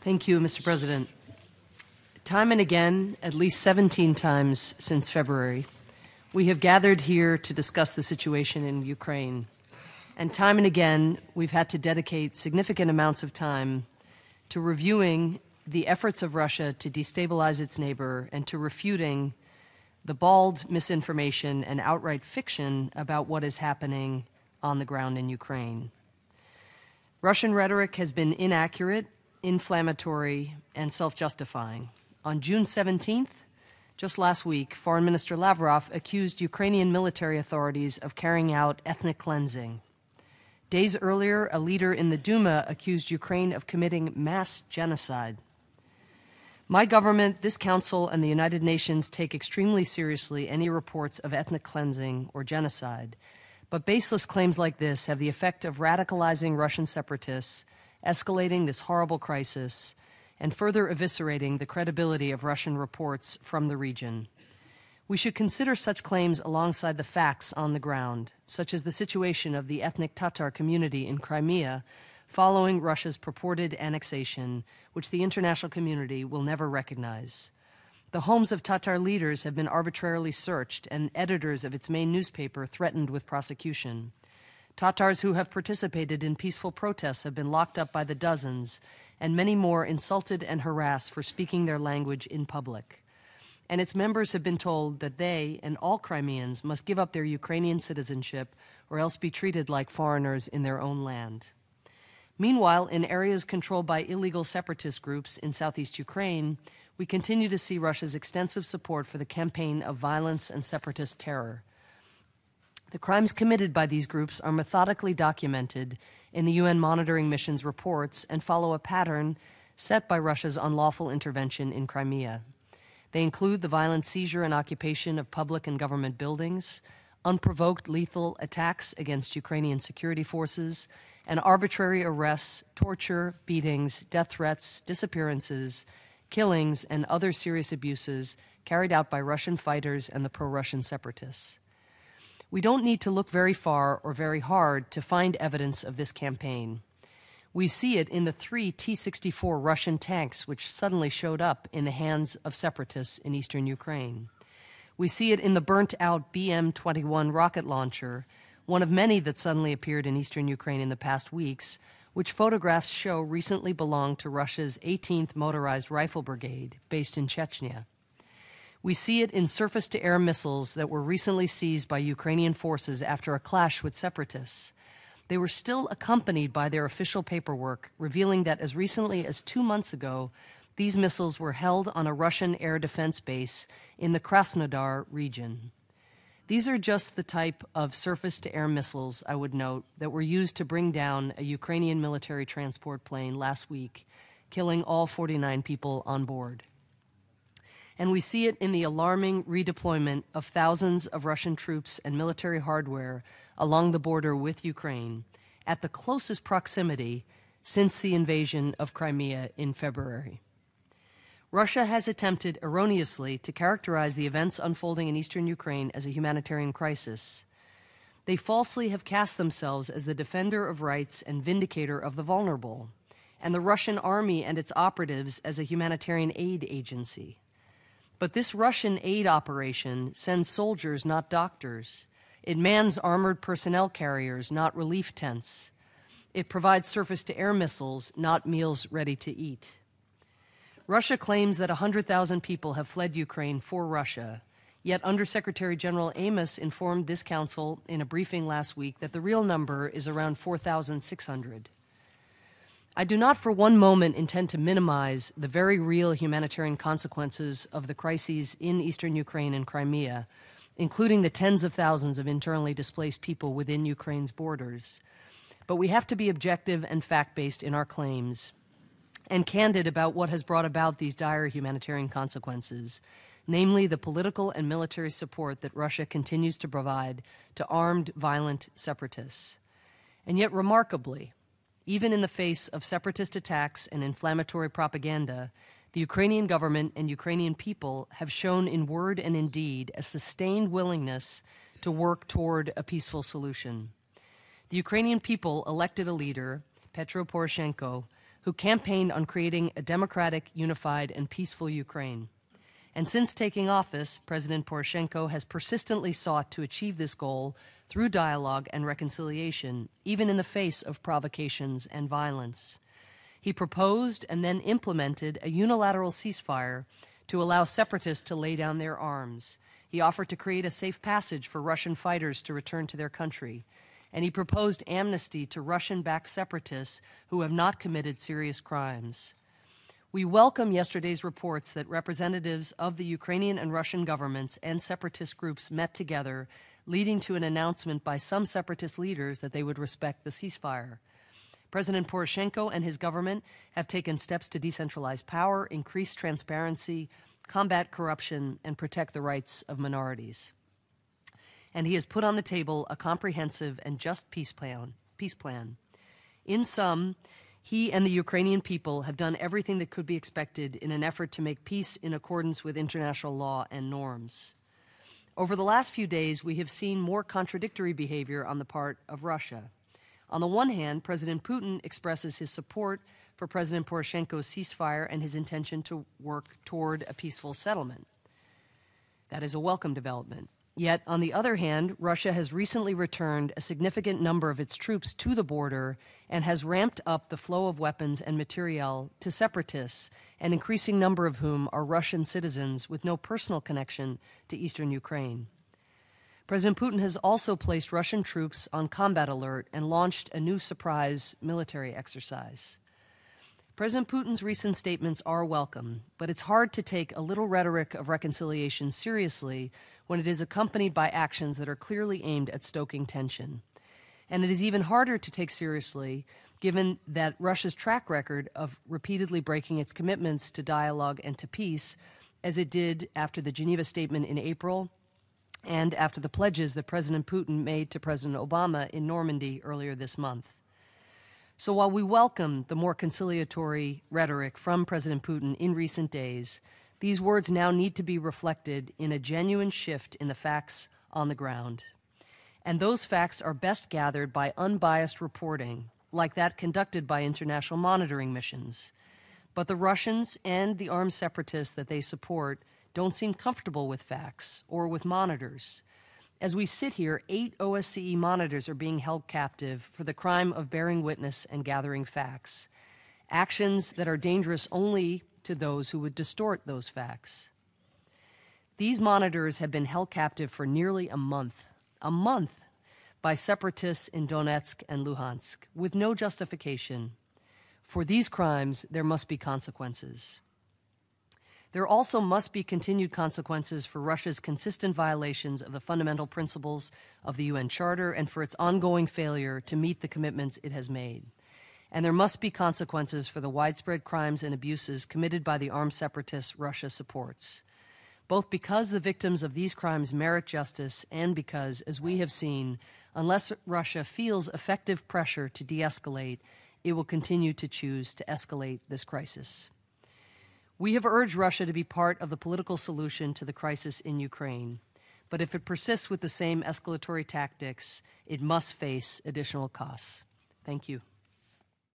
Thank you, Mr. President. Time and again, at least 17 times since February, we have gathered here to discuss the situation in Ukraine. And time and again, we've had to dedicate significant amounts of time to reviewing the efforts of Russia to destabilize its neighbor and to refuting the bald misinformation and outright fiction about what is happening on the ground in Ukraine. Russian rhetoric has been inaccurate, inflammatory, and self-justifying. On June 17th, just last week, Foreign Minister Lavrov accused Ukrainian military authorities of carrying out ethnic cleansing. Days earlier, a leader in the Duma accused Ukraine of committing mass genocide. My government, this council, and the United Nations take extremely seriously any reports of ethnic cleansing or genocide, but baseless claims like this have the effect of radicalizing Russian separatists, escalating this horrible crisis, and further eviscerating the credibility of Russian reports from the region. We should consider such claims alongside the facts on the ground, such as the situation of the ethnic Tatar community in Crimea following Russia's purported annexation, which the international community will never recognize. The homes of Tatar leaders have been arbitrarily searched, and editors of its main newspaper threatened with prosecution. Tatars who have participated in peaceful protests have been locked up by the dozens, and many more insulted and harassed for speaking their language in public. And its members have been told that they and all Crimeans must give up their Ukrainian citizenship or else be treated like foreigners in their own land. Meanwhile, in areas controlled by illegal separatist groups in southeast Ukraine, we continue to see Russia's extensive support for the campaign of violence and separatist terror. The crimes committed by these groups are methodically documented in the UN monitoring mission's reports and follow a pattern set by Russia's unlawful intervention in Crimea. They include the violent seizure and occupation of public and government buildings, unprovoked lethal attacks against Ukrainian security forces, and arbitrary arrests, torture, beatings, death threats, disappearances, killings, and other serious abuses carried out by Russian fighters and the pro-Russian separatists. We don't need to look very far or very hard to find evidence of this campaign. We see it in the 3 T-64 Russian tanks which suddenly showed up in the hands of separatists in eastern Ukraine. We see it in the burnt-out BM-21 rocket launcher, one of many that suddenly appeared in eastern Ukraine in the past weeks, which photographs show recently belonged to Russia's 18th Motorized Rifle Brigade, based in Chechnya. We see it in surface-to-air missiles that were recently seized by Ukrainian forces after a clash with separatists. They were still accompanied by their official paperwork, revealing that as recently as 2 months ago, these missiles were held on a Russian air defense base in the Krasnodar region. These are just the type of surface-to-air missiles, I would note, that were used to bring down a Ukrainian military transport plane last week, killing all 49 people on board. And we see it in the alarming redeployment of thousands of Russian troops and military hardware along the border with Ukraine at the closest proximity since the invasion of Crimea in February. Russia has attempted erroneously to characterize the events unfolding in eastern Ukraine as a humanitarian crisis. They falsely have cast themselves as the defender of rights and vindicator of the vulnerable, and the Russian army and its operatives as a humanitarian aid agency. But this Russian aid operation sends soldiers, not doctors. It mans armored personnel carriers, not relief tents. It provides surface-to-air missiles, not meals ready to eat. Russia claims that 100,000 people have fled Ukraine for Russia, yet Undersecretary General Amos informed this council in a briefing last week that the real number is around 4,600. I do not for one moment intend to minimize the very real humanitarian consequences of the crises in eastern Ukraine and Crimea, including the tens of thousands of internally displaced people within Ukraine's borders. But we have to be objective and fact-based in our claims and candid about what has brought about these dire humanitarian consequences, namely the political and military support that Russia continues to provide to armed, violent separatists. And yet, remarkably, even in the face of separatist attacks and inflammatory propaganda, the Ukrainian government and Ukrainian people have shown in word and in deed a sustained willingness to work toward a peaceful solution. The Ukrainian people elected a leader, Petro Poroshenko, who campaigned on creating a democratic, unified, and peaceful Ukraine. And since taking office, President Poroshenko has persistently sought to achieve this goal through dialogue and reconciliation, even in the face of provocations and violence. He proposed and then implemented a unilateral ceasefire to allow separatists to lay down their arms. He offered to create a safe passage for Russian fighters to return to their country. And he proposed amnesty to Russian-backed separatists who have not committed serious crimes. We welcome yesterday's reports that representatives of the Ukrainian and Russian governments and separatist groups met together, leading to an announcement by some separatist leaders that they would respect the ceasefire. President Poroshenko and his government have taken steps to decentralize power, increase transparency, combat corruption, and protect the rights of minorities. And he has put on the table a comprehensive and just peace plan. In sum, he and the Ukrainian people have done everything that could be expected in an effort to make peace in accordance with international law and norms. Over the last few days, we have seen more contradictory behavior on the part of Russia. On the one hand, President Putin expresses his support for President Poroshenko's ceasefire and his intention to work toward a peaceful settlement. That is a welcome development. Yet, on the other hand, Russia has recently returned a significant number of its troops to the border and has ramped up the flow of weapons and materiel to separatists, an increasing number of whom are Russian citizens with no personal connection to eastern Ukraine. President Putin has also placed Russian troops on combat alert and launched a new surprise military exercise. President Putin's recent statements are welcome, but it's hard to take a little rhetoric of reconciliation seriously when it is accompanied by actions that are clearly aimed at stoking tension. And it is even harder to take seriously given that Russia's track record of repeatedly breaking its commitments to dialogue and to peace, as it did after the Geneva Statement in April and after the pledges that President Putin made to President Obama in Normandy earlier this month. So while we welcome the more conciliatory rhetoric from President Putin in recent days, these words now need to be reflected in a genuine shift in the facts on the ground. And those facts are best gathered by unbiased reporting, like that conducted by international monitoring missions. But the Russians and the armed separatists that they support don't seem comfortable with facts or with monitors. As we sit here, 8 OSCE monitors are being held captive for the crime of bearing witness and gathering facts, actions that are dangerous only to those who would distort those facts. These monitors have been held captive for nearly a month, by separatists in Donetsk and Luhansk, with no justification. For these crimes, there must be consequences. There also must be continued consequences for Russia's consistent violations of the fundamental principles of the UN Charter and for its ongoing failure to meet the commitments it has made. And there must be consequences for the widespread crimes and abuses committed by the armed separatists Russia supports, both because the victims of these crimes merit justice and because, as we have seen, unless Russia feels effective pressure to de-escalate, it will continue to choose to escalate this crisis. We have urged Russia to be part of the political solution to the crisis in Ukraine, but if it persists with the same escalatory tactics, it must face additional costs. Thank you.